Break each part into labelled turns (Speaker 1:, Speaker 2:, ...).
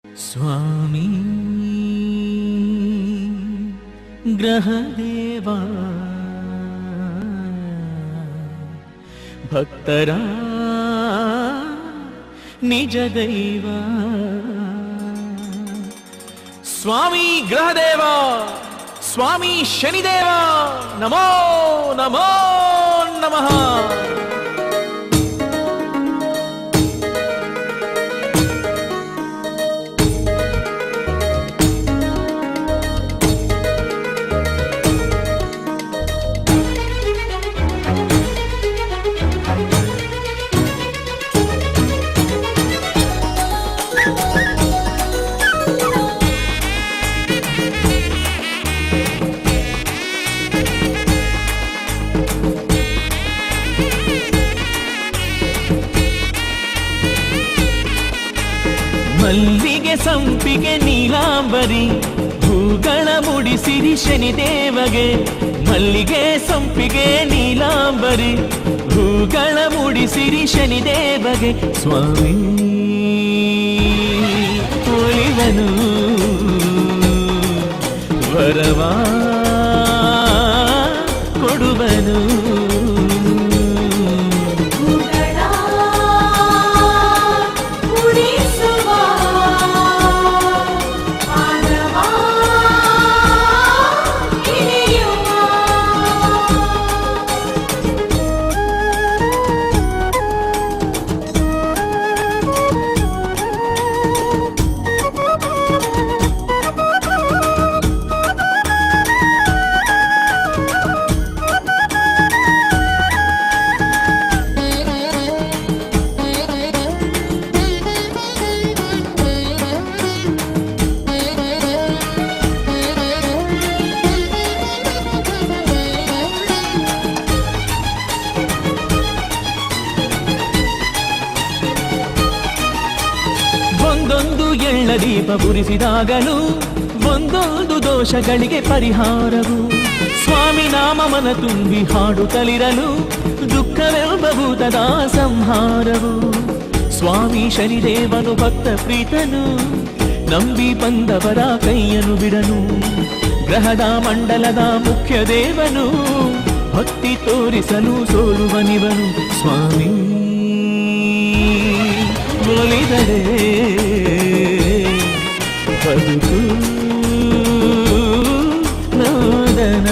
Speaker 1: स्वामी ग्रहदेवा भक्तरा निज दैवा स्वामी ग्रहदेवा स्वामी शनिदेवा नमो नमो नमः। ಮಲ್ಲಿಗೆ ಸಂಪಿಗೆ ನೀಲಾಂಬರಿ ಹೂಗಳ ಮುಡಿಸಿರಿ ಶನಿದೇವಗೆ ಮಲ್ಲಿಗೆ ಸಂಪಿಗೆ ನೀಲಾಂಬರಿ ಹೂಗಳ ಮುಡಿಸಿರಿ ಶನಿದೇವಗೆ ಸ್ವಾಮಿ ಒಲಿವನು ವರವಾ ಕೊಡುವನು ಒಂದೊಂದು ಎಳ್ಳ ದೀಪ ಉರಿಸಿದಾಗಲೂ ಒಂದೊಂದು ದೋಷಗಳಿಗೆ ಪರಿಹಾರವು ಸ್ವಾಮಿ ನಾಮ ಮನ ತುಂಬಿ ಹಾಡುತ್ತಲಿರಲು ದುಃಖವೆಂಬ ಭೂತದ ಸಂಹಾರವು ಸ್ವಾಮಿ ಶನಿದೇವನು ಭಕ್ತ ಪ್ರೀತನು ನಂಬಿ ಬಂದವರ ಕೈಯನ್ನು ಬಿಡನು ಗ್ರಹದ ಮಂಡಲದ ಮುಖ್ಯ ದೇವನು ಭಕ್ತಿ ತೋರಿಸಲು ಸೋಲುವನಿವನು ಸ್ವಾಮಿ ಒಲಿದರೆ ಬದುಕು ನೋದನ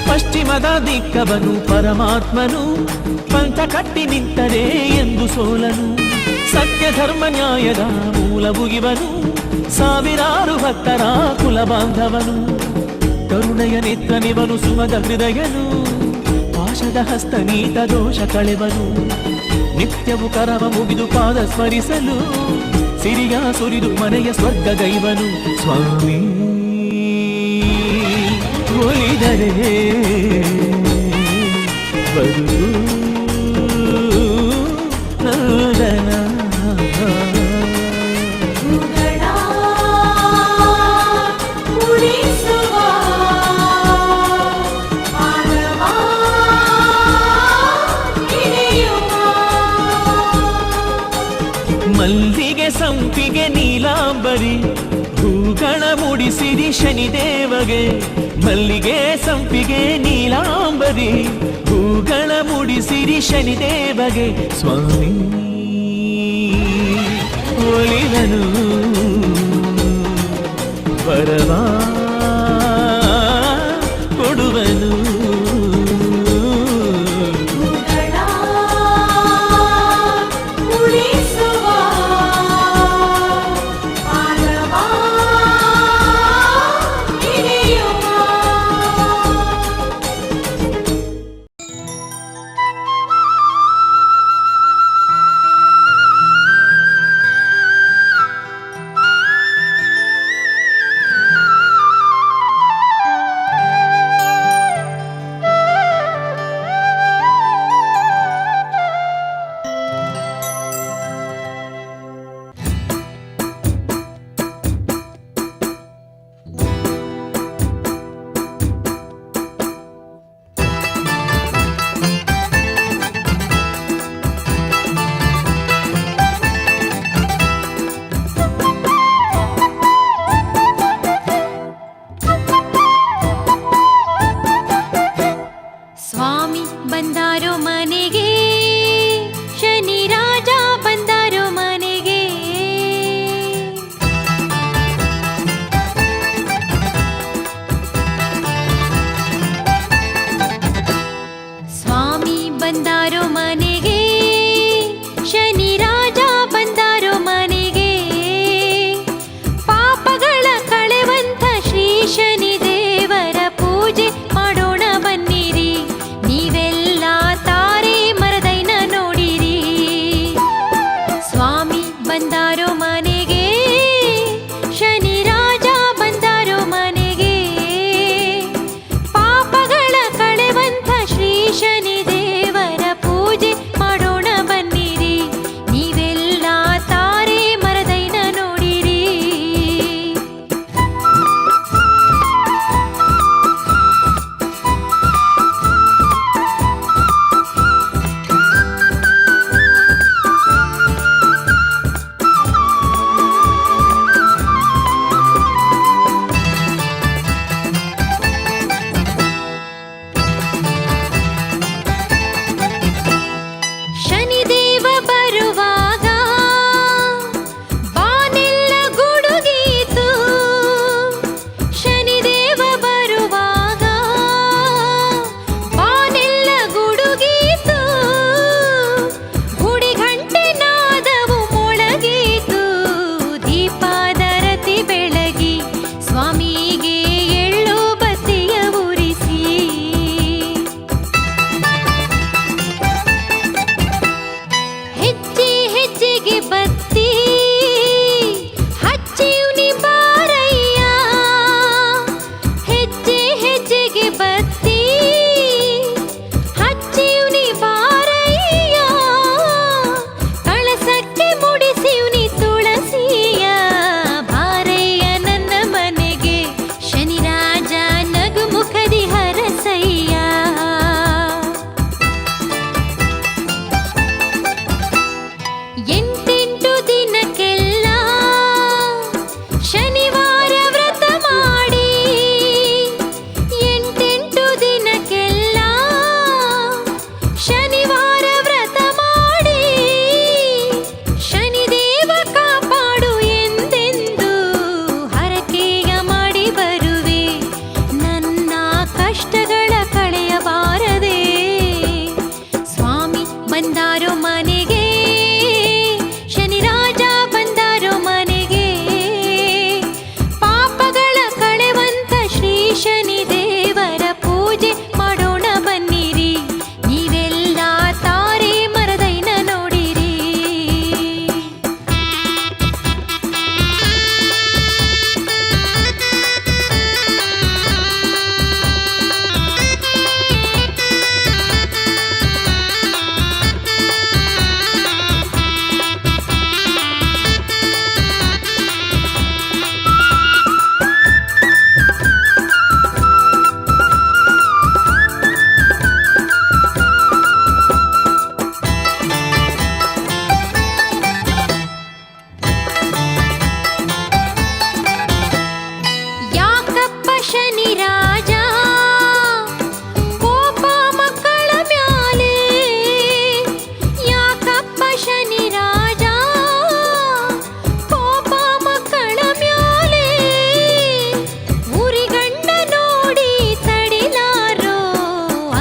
Speaker 1: ಪಶ್ಚಿಮದ ದಿಕ್ಕವನು ಪರಮಾತ್ಮನು ಪಂಥ ಕಟ್ಟಿ ನಿಂತರೆ ಎಂದು ಸೋಲನು ಸತ್ಯ ಧರ್ಮ ನ್ಯಾಯದ ಮೂಲವು ಇವನು ಸಾವಿರಾರು ಭಕ್ತರ ಕುಲ ಬಾಂಧವನು ಕರುಣೆಯ ನೇತ್ರನಿವನು ಸುಮದ ಹೃದಯನು ಪಾಶದ ಹಸ್ತ ನೀತ ದೋಷ ಕಳೆವನು ನಿತ್ಯವು ಕರವ ಮುಗಿದು ಪಾದ ಸ್ಮರಿಸಲು ಸಿರಿಯ ಸುರಿದು ಮನೆಯ ಸ್ವರ್ಗಗೈವನು ಸ್ವಾಮಿ ಒಲಿದರೆ ಬದುಕು ನೋದನ ಮಲ್ಲಿಗೆ ಸಂಪಿಗೆ ನೀಲಾಂಬರಿ ಹೂಗಳ ಮುಡಿಸಿರಿ ಶನಿದೇವಗೆ ಮಲ್ಲಿಗೆ ಸಂಪಿಗೆ ನೀಲಾಂಬರಿ ಹೂಗಳ ಮುಡಿಸಿರಿ ಶನಿದೇವಗೆ ಸ್ವಾಮಿ ಒಲಿವನು ವರವಾ ಕೊಡುವನು
Speaker 2: ಬಂದಾರೋ ಮನೆಗೆ ಶನಿ ರಾಜ ಬಂದಾರೋ ಮನೆಗೆ ಪಾಪಗಳ ಕಳೆವಂತ ಶ್ರೀ ಶನಿ ದೇವರ ಪೂಜೆ ಮಾಡೋಣ ಬನ್ನಿರಿ ನೀವೆಲ್ಲ ತಾರೆ ಮರದೈನ ನೋಡಿರಿ ಯಾಕಪ್ಪ ಶನಿ ರಾಜ ಕೋಪ ಮಕ್ಕಳ ಮ್ಯಾಲೆ ಯಾಕಪ್ಪ ಶನಿ ರಾಜ ಕೋಪ ಮಕ್ಕಳ ಮ್ಯಾಲೆ ಉರಿಗಣ್ಣ ನೋಡಿ ತಡಿಲಾರೋ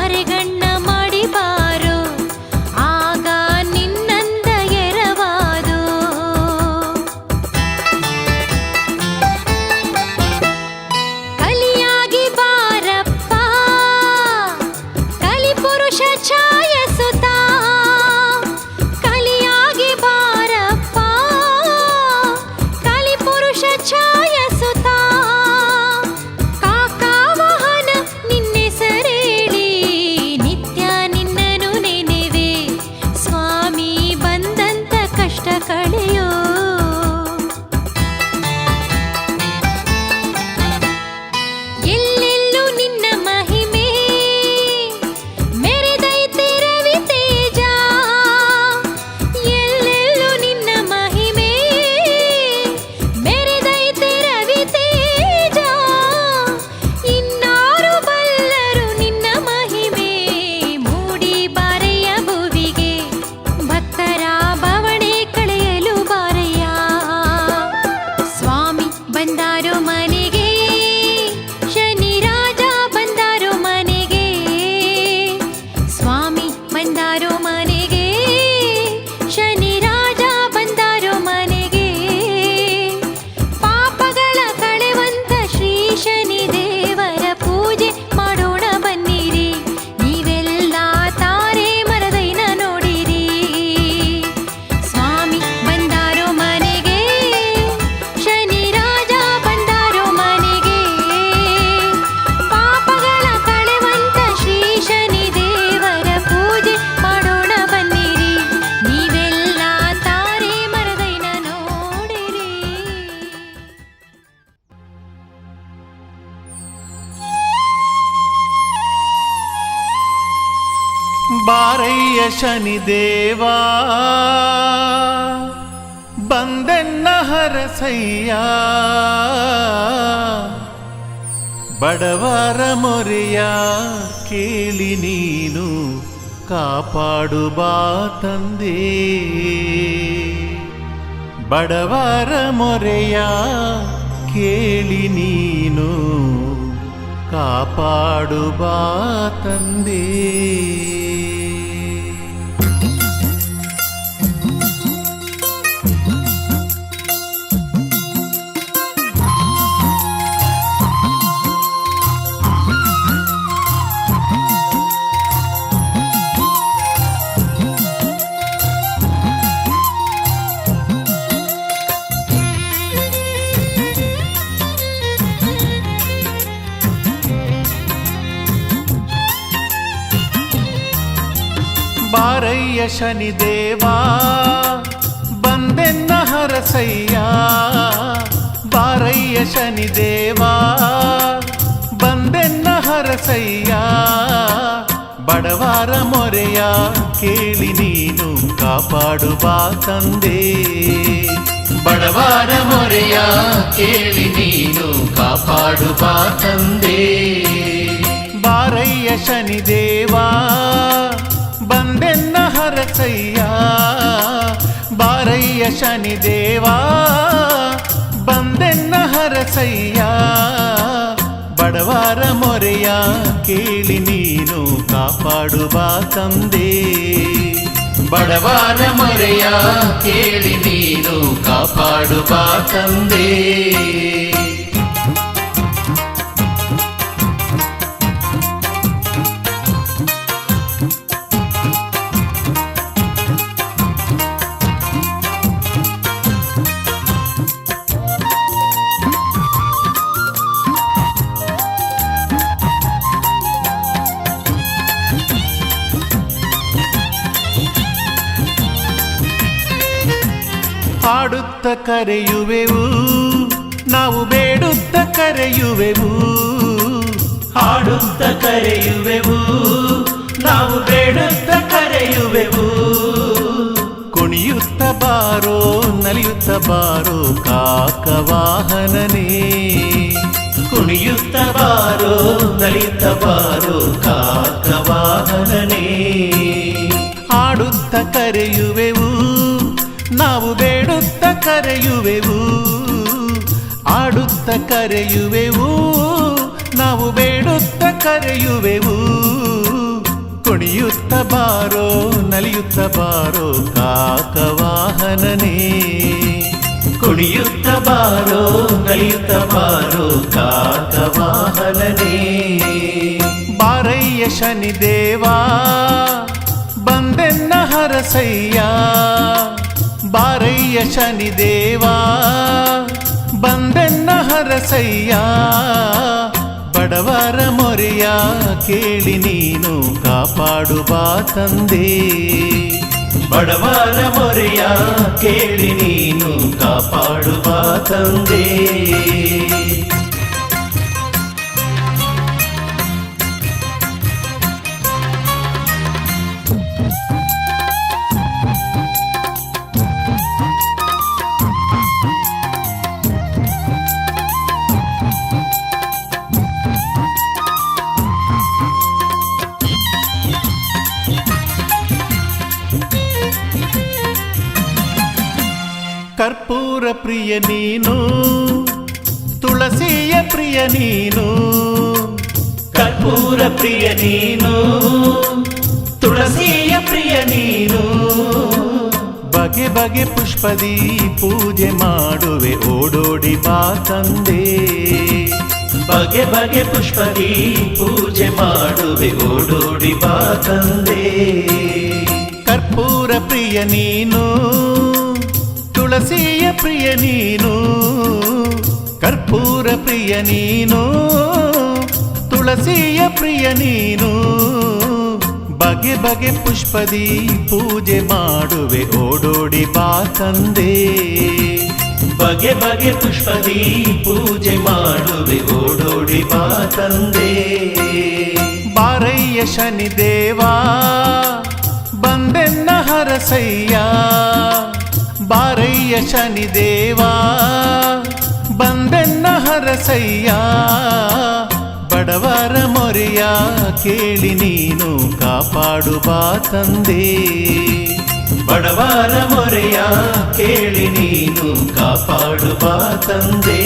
Speaker 2: ಅರೆಗಣ್ಣ ಮಾಡಿಬಾರೋ ಆಗ ನಿನ್ನಂದ ಎರವಾದೋ ಕಲಿಯಾಗಿ ಬಾರಪ್ಪ ಕಲಿಪುರುಷ ಛಾಯಸುತ ಕಲಿಯಾಗಿ ಬಾರಪ್ಪ ಕಲಿಪುರುಷ ಛಾಯಸುತ ಕಾಕಾವಾಹನ ನಿನ್ನೆಸರೇಳಿ ನಿತ್ಯ ನಿನ್ನನು ನೆನೆವೆ ಸ್ವಾಮಿ ಬಂದಂತ ಕಷ್ಟ ಕಳೆಯೋ ಎಲ್ಲೆಲ್ಲೂ ನಿನ್ನ ಮಹಿಮೆ ಮೆರೆದೈತೆ ರವಿ ತೇಜ ಎಲ್ಲೆಲ್ಲೂ ನಿನ್ನ ಮಹಿಮೆ ಮೆರೆದೈತೆ ರವಿ ತೇಜ ಇನ್ನಾರು ಬಲ್ಲರು ನಿನ್ನ ಮಹಿಮೆ ಮೂಡಿ ಬಾರಯ್ಯ ಭುವಿಗೆ ಭಕ್ತರ ಬವಣೆ ಕಳೆಯಲು ಬಾರಯ್ಯ ಸ್ವಾಮಿ ಬಂದಾರೋ ಮನೆಗೆ ಶನಿ ರಾಜ ಬಂದಾರೋ ಮನೆಗೆ ಸ್ವಾಮಿ ಬಂದಾರೋ ಮನೆಗೆ ಶನಿ ರಾಜ ಬಂದಾರೋ ಮನೆಗೆ ಪಾಪಗಳ ಕಳೆವಂತ ಶ್ರೀ ಶನಿ ದೇವರ ಪೂಜೆ ಮಾಡೋಣ ಬನ್ನಿರಿ ನೀವೆಲ್ಲ ತಾರೆ ಮರದೈನ ನೋಡಿರಿ ಸ್ವಾಮಿ ಬಂದಾರೋ ಮನೆಗೆ ಶನಿ ರಾಜ ಬಂದಾರೋ ಮನೆಗೆ ಪಾಪಗಳ ಕಳೆವಂತ ಶ್ರೀ ಶನಿ ದೇವರ ಪೂಜೆ ಮಾಡೋಣ ಬನ್ನಿರಿ ನೀವೆಲ್ಲ ತಾರೆ ಮರದೈನ ನೋಡಿರಿ
Speaker 1: ಬಾರಯ್ಯ ಶನಿದೇವಾ ಬಂದೆನ್ನ ಹರಸಯ್ಯ ಬಡವರ ಮೊರೆಯ ಕೇಳಿ ನೀನು ಕಾಪಾಡು ಬಾ ತಂದೆ ಬಡವರ ಮೊರೆಯ ಕೇಳಿ ನೀನು ಕಾಪಾಡು ಬಾ ತಂದೆ ಬಾರಯ್ಯ ಶನಿದೇವಾ ಬಂದೆನ್ನ ಹರಸಯ್ಯ ಬಾರಯ್ಯ ಶನಿದೇವಾ ಬಂದೆನ್ನ ಹರಸಯ್ಯ ಬಡವರ ಮೊರೆಯ ಕೇಳಿ ನೀನು ಕಾಪಾಡು ಬಾ ತಂದೆ ಬಡವರ ಮೊರೆಯ ಕೇಳಿ ನೀನು ಕಾಪಾಡು ಬಾ ತಂದೆ ಬಾರಯ್ಯ ಶನಿದೇವಾ ಬಂದೆನ್ನ ಹರಸಯ್ಯ ಬಾರಯ್ಯ ಶನಿದೇವಾ ಬಂದೆನ್ನ ಹರಸಯ್ಯ ಬಡವರ ಮೊರೆಯ ಕೇಳಿ ನೀನು ಕಾಪಾಡು ಬಾ ತಂದೆ ಬಡವರ ಮೊರೆಯ ಕೇಳಿ ನೀನು ಕಾಪಾಡು ಬಾ ತಂದೆ.
Speaker 3: ಹಾಡುತ್ತ ಕರೆಯುವೆವು ನಾವು ಬೇಡುತ್ತ ಕರೆಯುವೆವು,
Speaker 1: ಹಾಡುತ್ತ ಕರೆಯುವೆವು ನಾವು ಬೇಡುತ್ತ ಕರೆಯುವೆವು.
Speaker 3: ಕುಣಿಯುತ್ತ ಬಾರೋ ನಲಿಯುತ್ತ ಬಾರೋ ಕಾಕವಾಹನನೇ,
Speaker 1: ಕುಣಿಯುತ್ತ ಬಾರೋ ನಲಿಯುತ್ತ ಬಾರೋ ಕಾಕವಾಹನನೇ.
Speaker 3: ಹಾಡುತ್ತ ಕರೆಯುವೆವು ನಾವು ಬೇಡುತ್ತ ಕರೆಯುವೆವು, ಆಡುತ್ತ ಕರೆಯುವೆವು ನಾವು ಬೇಡುತ್ತ ಕರೆಯುವೆವು. ಕುಣಿಯುತ್ತ ಬಾರೋ ನಲಿಯುತ್ತ ಬಾರೋ ಕಾಕವಾಹನನೇ,
Speaker 1: ಕುಣಿಯುತ್ತ ಬಾರೋ ನಲಿಯುತ್ತ ಬಾರೋ ಕಾಕವಾಹನನೇ.
Speaker 3: ಬಾರಯ್ಯ ಶನಿದೇವಾ ಬಂದೆನ್ನ ಹರಸಯ್ಯ, ಬಾರಯ್ಯ ಶನಿದೇವಾ ಬಂದೆನ್ನ ಹರಸಯ್ಯ. ಬಡವರ ಮೊರೆಯ ಕೇಳಿ ನೀನು ಕಾಪಾಡು ಬಾ ತಂದೆ,
Speaker 1: ಬಡವರ ಮೊರೆಯ ಕೇಳಿ ನೀನು ಕಾಪಾಡು ಬಾ ತಂದೆ.
Speaker 3: ಕರ್ಪೂರ ಪ್ರಿಯ ನೀನು ತುಳಸಿಯ ಪ್ರಿಯ ನೀನು,
Speaker 1: ಕರ್ಪೂರ ಪ್ರಿಯ ನೀನು ತುಳಸಿಯ ಪ್ರಿಯ ನೀನು.
Speaker 3: ಬಗೆ ಬಗೆ ಪುಷ್ಪದಿ ಪೂಜೆ ಮಾಡುವೆ ಓಡೋಡಿ ಬಾ ತಂದೆ,
Speaker 1: ಬಗೆ ಬಗೆ ಪುಷ್ಪದಿ ಪೂಜೆ ಮಾಡುವೆ ಓಡೋಡಿ ಬಾ ತಂದೆ.
Speaker 3: ಕರ್ಪೂರ ಪ್ರಿಯ ನೀನು ತುಳಸಿಯ ಪ್ರಿಯ ನೀನು, ಕರ್ಪೂರ ಪ್ರಿಯ ನೀನು ತುಳಸಿಯ ಪ್ರಿಯ ನೀನು. ಬಗೆ ಬಗೆ ಪುಷ್ಪದಿ ಪೂಜೆ ಮಾಡುವೆ ಓಡೋಡಿ ಬಾ ತಂದೆ,
Speaker 1: ಬಗೆ ಬಗೆ ಪುಷ್ಪದಿ ಪೂಜೆ ಮಾಡುವೆ ಓಡೋಡಿ ಬಾ ತಂದೆ.
Speaker 3: ಬಾರಯ್ಯ ಶನಿದೇವಾ ಬಂದೆನ್ನ ಹರಸಯ್ಯ, ಬಾರಯ್ಯ ಶನಿದೇವಾ ಬಂದೆನ್ನ ಹರಸಯ್ಯ. ಬಡವರ ಮೊರೆಯ ಕೇಳಿ ನೀನು ಕಾಪಾಡು ಬಾ ತಂದೆ,
Speaker 1: ಬಡವರ ಮೊರೆಯ ಕೇಳಿ ನೀನು ಕಾಪಾಡು ಬಾ ತಂದೆ.